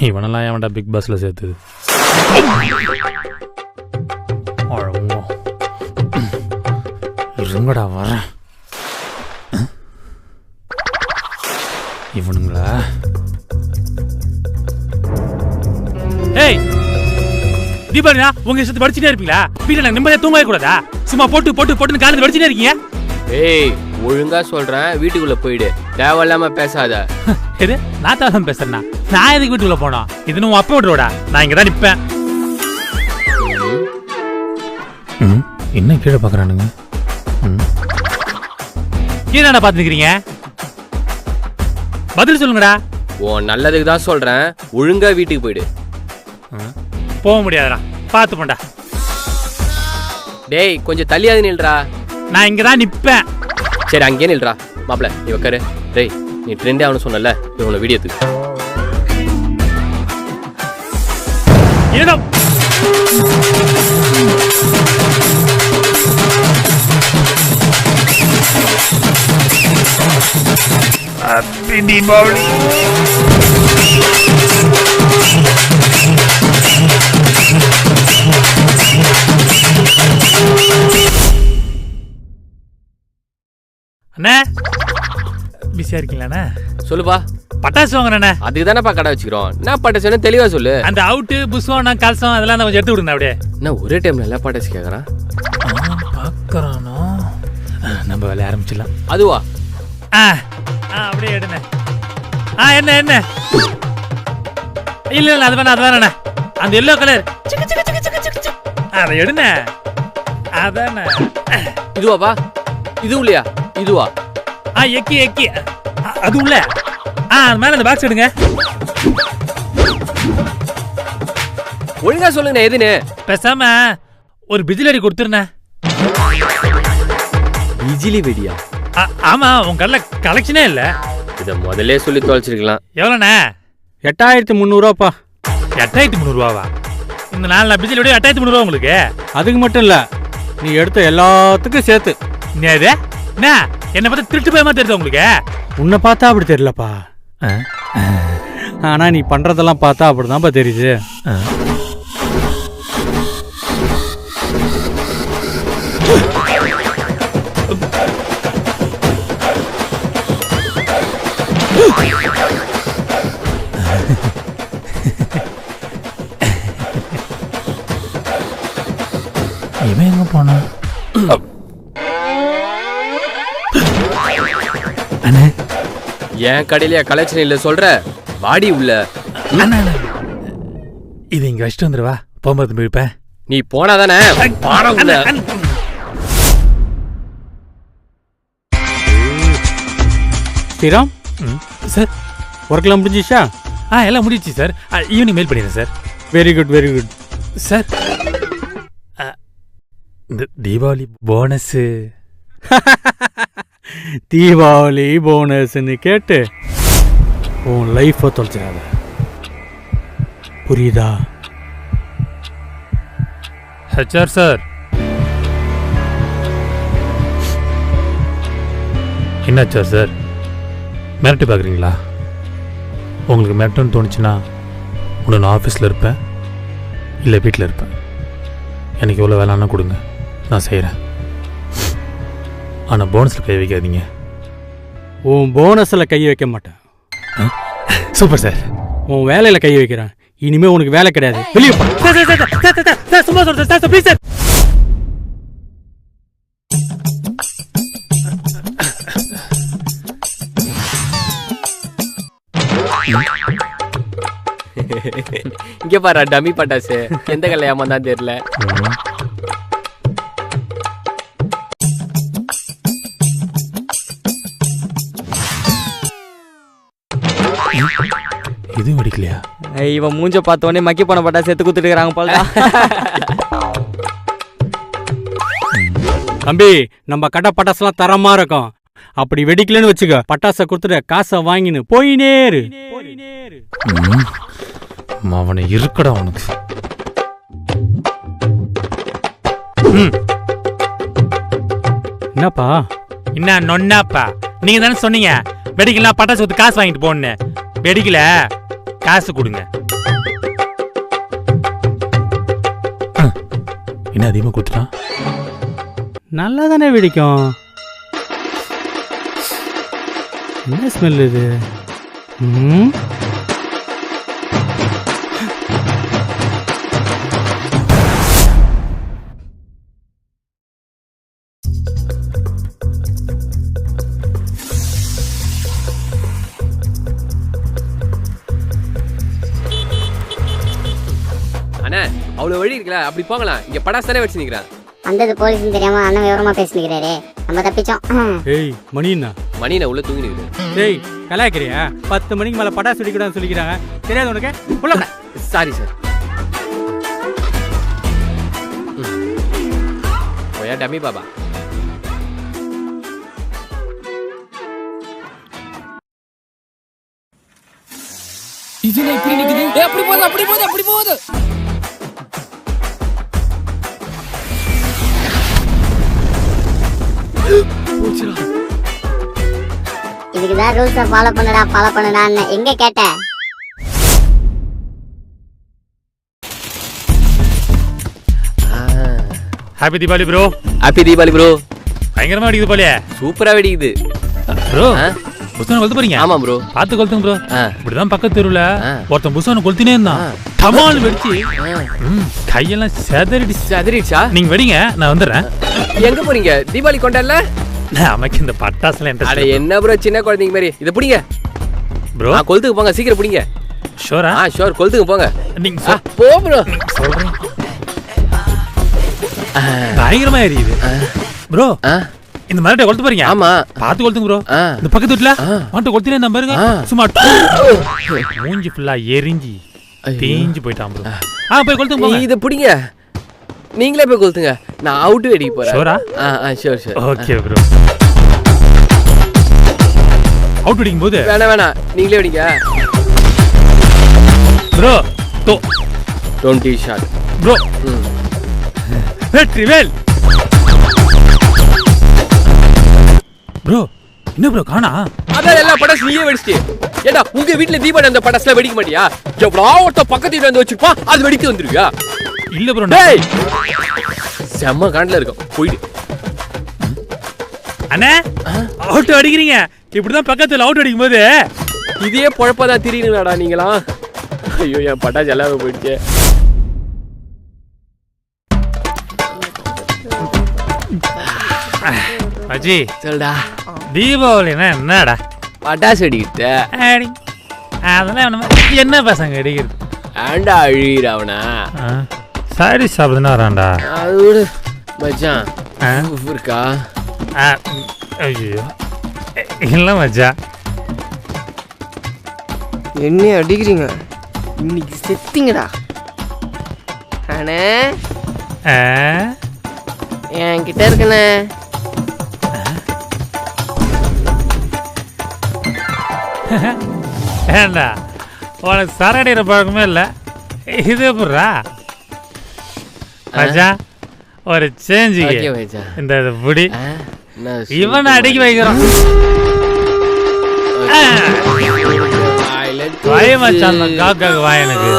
இவனெல்லாம் ஏன்டா பிக் பாஸ்ல சேர்த்துது? இருங்கடா வரேன். இவனுங்களா? ஏய் தீபாவளினா உங்க இஷ்டத்துக்கு படிச்சுட்டே இருப்பீங்களா? வீட்டில் நான் நிம்மதியாக தூங்கவே கூடாதா? சும்மா போட்டுன்னு காலையில் படிச்சுட்டே இருக்கீங்க. ஏய் ஒழுங்கா சொல்றேன், வீட்டுக்குள்ள போயிடு, தேவையில்லாம பேசாத. எது நான் தான் பேசுறேன்னா? நான் எதுக்கு வீட்டுக்குள்ள போனோம்? இது உன் அப்பா விட்டுருவாடா, நான் இங்கதான் நிப்பேன். என்ன கீழே பாக்குறானுங்க? கீழே பாத்துக்கிறீங்க, பதில் சொல்லுங்கடா. உன் நல்லதுக்கு தான் சொல்றேன், ஒழுங்கா வீட்டுக்கு போயிடு. போக முடியாதுடா, பாத்து போண்டா. டேய் கொஞ்சம் தள்ளியாது நில்றா. நான் இங்கதான் நிப்பேன். சரி அங்கேயே நில்றா. மாப்பிள நீ உட்காரு. டேய் நீ ட்ரெண்டே அவனு சொன்னல, இவனை வீடியோத்துக்கு ஏதோ ஹாப்பி தீபாவளி. அண்ணே பிஸியா இருக்கீங்களா? சொல்லுப்பா. பட்டாசு வாங்குறேண்ணே. அதுக்கு தானேப்பா கடை வச்சுக்கிறோம். என்ன பட்டாசுன்னு தெளிவா சொல்லு. அந்த அவுட்டு புஷ்வானம் கலசம் அதெல்லாம் கொஞ்சம் எடுத்து விடுங்க. அப்படியே என்ன ஒரே டைம்ல எல்லா பட்டாசு கேட்கறான்? பார்க்கறானோ? நம்ம வேலைய ஆரம்பிச்சிடலாம். அதுவா? அப்படியே எடுண்ணே. என்ன என்ன இல்ல இல்ல அது வேணாண்ணே. அந்த எல்லோ கலர் அதை எடுண்ணே. அதானே இதுவாப்பா? இது இல்லையா? இதுவா? எக்கி எக்கி அது உள்ள. அது மேல அந்த பாக்ஸ் எடுங்க. ஒழுங்கா சொல்லுங்க எதுன்னு. பேசாம ஒரு பிஜிலி வெடி கொடுத்துருண்ணே. பிஜிலி வெடியா? ஆமா, உங்க கடையில கலெக்ஷனே இல்ல. இத முதல்ல சொல்லி தொலைச்சிருக்கலாம். எவ்வளோண்ணே? 8300 8300 இந்த 4 பிஜிலி வெடி 8300 உங்களுக்கு? அதுக்கு மட்டும் இல்ல, நீ எடுத்த எல்லாத்துக்கும் சேர்த்து. என்ன பார்த்தா திருட்டு பயமா தெரியுது உங்களுக்கு? உன்னை பார்த்தா அப்படி தெரியலப்பா, ஆனா நீ பண்றதெல்லாம் பார்த்தா அப்படிதான்ப்பா தெரியுது. இவன் எங்க போனா? என் கடையில கலெக்ஷன் இல்ல சொல்ற? வாடி உள்ள. இது இங்க வச்சுட்டு வந்துருவா, போகும்போது போயிருப்பேன். நீ போனாதானே உள்ள. ஸ்ரீராம் சார், ஒர்க்லாம் முடிஞ்சிச்சா? எல்லாம் முடிஞ்சிச்சு சார். ஈவினிங் மெயில் பண்ணிடுறேன் sir. Very good very good sir. இந்த தீபாவளி போனஸ். தீபாவளி போனஸ்ன்னு கேட்டு உன் லைஃபை தொலைச்சிடாத, புரியுதா? ஹெச்ஆர் சார், என்னாச்சா சார்? மிரட்டி பார்க்குறீங்களா? உங்களுக்கு மிரட்டுன்னு தோணுச்சுன்னா ஒன்று நான் ஆஃபீஸில் இருப்பேன், இல்லை வீட்டில் இருப்பேன். எனக்கு எவ்வளோ வேலைன்னா கொடுங்க, நான் செய்கிறேன். ஆனால் போனஸில் கை வைக்காதீங்க. உன் போனஸில் கை வைக்க மாட்டேன். Super sir. உன் வேலையில் கை வைக்கிறேன். இனிமே உனக்கு வேலை கிடையாது, வெளியே போ. சும்மா சொல்றேன் சார், ப்ளீஸ் சார். இங்க பாரு டம்மி பட்டாசு, எந்த கல்ல ஏமாந்தான் தெரியல. இது வெடிக்கலையா? இவன் மூஞ்ச பார்த்தோன்னே மக்கி போன பட்டாசு சேர்த்து குத்துட்டுக்கிறாங்க போல. தம்பி, நம்ம கடை பட்டாசுலாம் தரமா இருக்கும். அப்படி வெடிக்கலன்னு வச்சுக்க, பட்டாசை கொடுத்துட்டு காசை வாங்கின்னு போயினேரு. அவனை இருக்கடா உனக்கு. என்னப்பா என்ன நொன்னாப்பா, நீங்க தானே சொன்னீங்க வெடிக்கலாம் பட்டாசு கொடுத்து காசு வாங்கிட்டு போன்னு. வெடிக்கல, காசு கொடுங்க. என்ன அதிகமாக கொடுத்துட்டான்? நல்லா தானே வெடிக்கும். என்ன ஸ்மெல் இது? அண்ணா அவ்வளவு வழி இருக்குல்ல, அப்படி போங்களாம். இங்க படாசு தானே வச்சு நிக்கிறேன். அந்த போலீஸ் தெரியாம அண்ணன் விவரமா பேசிக்கிறாரே, நம்ம தப்பிச்சோம். ஏய் மணிண்ணா, மணி நான் உள்ள தூங்கி நிக்கிறேன். ஏய் கலாய்க்கிறியா? 10 மணிக்கு மேல பட்டாசு வெடிக்கூடாதுன்னு சொல்லிக்கிறாங்க, தெரியாது உனக்கு? உள்ள சாரி சார். ஓயா டம்மி பாபா. இது இப்படி நிக்குது. அப்படி போகுது அப்படி போகுது அப்படி போகுது. இதுக்குதான் ரூல்ஸை ஃபாலோ பண்ணுடா எங்க கேட்ட? Happy Deepavali bro. Happy Deepavali bro. பயங்கரமா வெடிக்குது போலயே. சூப்பரா வெடிக்குது ப்ரோ. புஸ்தகம் கொளுத்து போறீங்க? ஆமா ப்ரோ. பார்த்து கொளுத்துங்க ப்ரோ. இப்படிதான் பக்கத்து தெருவுல ஒருத்தன் புஸ்தகம் கொளுத்தினே இருந்தான். டமால் வெடிச்சு கையெல்லாம் செதறிடுச்சா? நீங்க வெடிங்க, நான் வந்துடுறேன். எங்க போறீங்க? தீபாவளி கொண்டாடல? நமக்கு இந்த பட்டாசுல அட என்ன ப்ரோ, சின்ன குழந்தைங்க மாதிரி. இத புடிங்க ப்ரோ. கொளுத்துக்கு போங்க, சீக்கிரம் புடிங்க. ஷூரா? ஷூர், கொளுத்துக்கு போங்க. நீங்க போ ப்ரோ. சொல்றேன். பயங்கரமா எரியுது ப்ரோ. இந்த மரட்டை கொளுத்து போறீங்க? ஆமா. பார்த்து கொளுத்துங்க ப்ரோ. இந்த பக்கத்து வீட்டுல மாட்டை கொளுத்தினே இருந்தா பாருங்க. சும்மா மூஞ்சி ஃபுல்லா எரிஞ்சி தேஞ்சு போயிட்டான் ப்ரோ. போய் கொளுத்துங்க போங்க. இத புடிங்க, நீங்களே போய் கொளுத்துங்க. நான் அவுட் வெடிக்க போறேன். ஷூரா? ஷூர். Okay bro. அவுட் வெடிக்கும் போது வேணாம், நீங்களே வெடிங்க bro. 20 shot bro. Vetrivel bro. என்ன ப்ரோ காணா? அதான் எல்லா பட்டாசு நீயே வெடிச்சிட்டு. ஏடா உங்க வீட்ல தீபாவளி அந்த பட்டாசுல வெடிக்க மாட்டியா? எவ்வளோ ஒருத்த பக்கத்து வீட்டுல வந்து வச்சிருப்பா, அது வெடிக்க வந்துருவியா? இல்ல ப்ரோ. டேய் செம்ம காண்டில் இருக்கும், போயிடு. அண்ணே அவுட் அடிக்கிறீங்க. இப்படிதான் பக்கத்துல அவுட் அடிக்கும் போது இதே பொழப்பதான் திரியுங்களாடா நீங்களாம். ஐயோ என் பட்டாசு எல்லாமே போயிடுச்சு. அஜி சொல்டா, தீபாவளினா என்னடா? பட்டாசு வெடிக்கிட்ட அதெல்லாம் என்ன பசங்க அடிக்கிறது? ஏண்டா அழியிறவனா? சாரி சாப்பிடுனா வரான்டா. அதோட மச்சான் இருக்கா? ஐயோ இல்லை மச்சான். என்ன அடிக்கிறீங்க? இன்னைக்கு செத்திங்கடா. அண்ணே என்கிட்ட இருக்கண்ணே. ஏண்டா உனக்கு சரடிக்கிற பழக்கமே இல்லை, இது எப்படா மச்சான்? ஒரு சேஞ்சுக்கு இந்த புடி இவனை அடிக்க வைக்கிறோம். வாய மச்சான், காக்காக்கு வாய் எனக்கு.